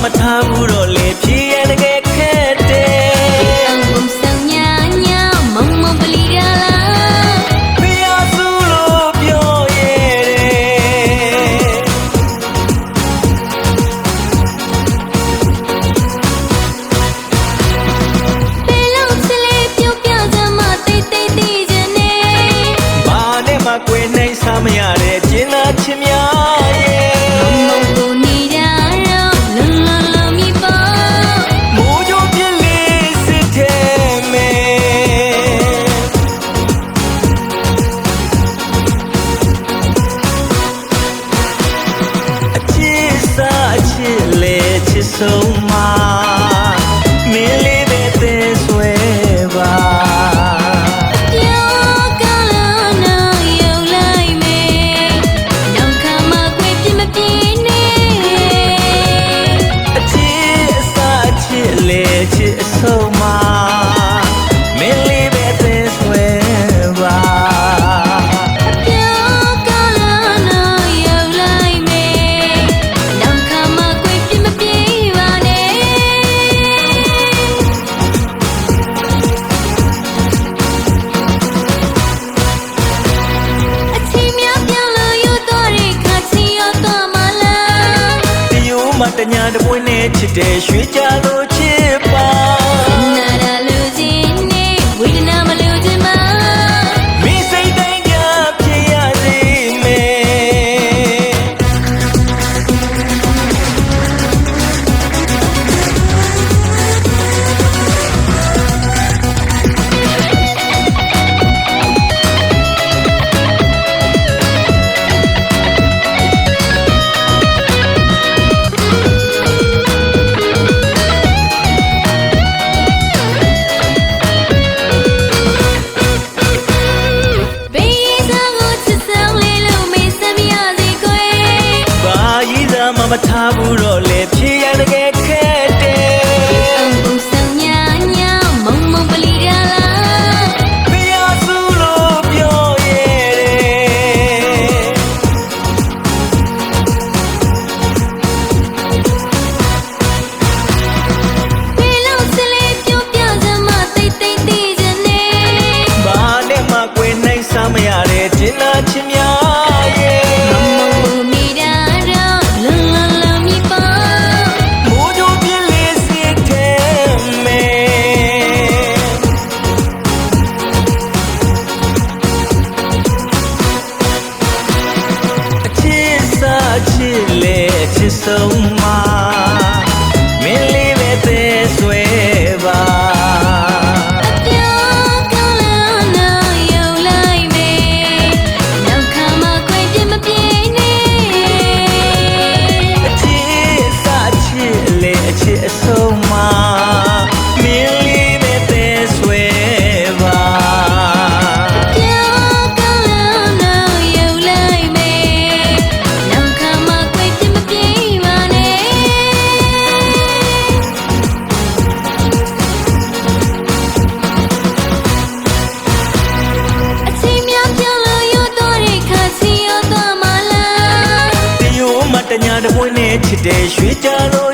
မထားဘူးတော့လေဖြေရတကယ်ခက်တယ်အုံဆောင်ညာညာမုံမပလီရလားဖျားစုလို့ပြောရတယ်ဘယ်လောက်ချစ်လဲပြောပြစမ်းမတိတ်တိတ်သိချင်နေဘာနဲ့မှကွယ်နိုင်စားမရတဲ့ကျင်းသားချင်များရဲ့မုံကိုနေတာတော့လွန်လွန်လွန်မြည်ပါမိုးကြိုးပြင်းလေးစစ်တဲ့မယ်အချစ်စားအချစ်လေချစ်ဆုံးမှာမင်းလေးပဲသေးဆွဲပါပြောကလာနာရုံလိုက်မယ်နောက်ခါမှခွေပြမပြေနဲ့အချစ်အစားအချစ်လေချစ်အဆုံးမှာမင်းလေးပဲသေးဆွဲပါပြောကလာနာရုံလိုက်မယ်နောက်ခါမှခွေပြမပြေပါနဲ့အချိန်များပြောင်းလို့ယူတော့တဲ့ခါချီရောတော့မလား တယိုးမတညာတပွင့်နဲ့ချစ်တဲ့ရွှေကြလို့ချစ်ပါနာရာလူချင်းနဲ့ဝေဒနာမလူချင်းမမင်းစိတ်တိုင်းကြဖြစ်ရစေမယ်ဘေးစားကိုချစ်ဆောင်လေးလို့မေးစမ်းမရစေခွေဘာကြီးစားမှမထားဘူးတော့လေဖြေရတကယ်ခက်တယ်အုံဆောင်ညာညာမုံမပလီရလားဖျားစုလို့ပြောရတယ်ဘယ်လောက်ချစ်လဲပြောပြစမ်းမတိတ်တိတ်သိချင်နေဘာနဲ့မှကွယ်နိုင်စားမရတဲ့ကျင်းသားချင်များရဲ့မုံကိုနေတာတော့လွန်လွန်လွန်မြည်ပါမိုးကြိုးပြင်းလေးစစ်တဲ့မယ်အချစ်စားအချစ်လေအချစ်ဆုံးမှာမင်းလေးပဲသေးဆွဲပါပြောကလာနာရုံလိုက်မယ်နောက်ခါမှခွေပြမပြေနဲ့အချစ်စားအချစ်လေအချစ်အဆုံးမှာမင်းလေးပဲသေးဆွဲပါပြောကလာနာရုံလိုက်မယ်နောက်ခါမှခွေပြမပြေပါနဲ့အချိန်များပြောင်းလို့ယူတော့တဲ့ခါချီရောတော့မလားတယိုးမတညာတပွင့်နဲ့ချစ်တဲ့ရွှေကြလို့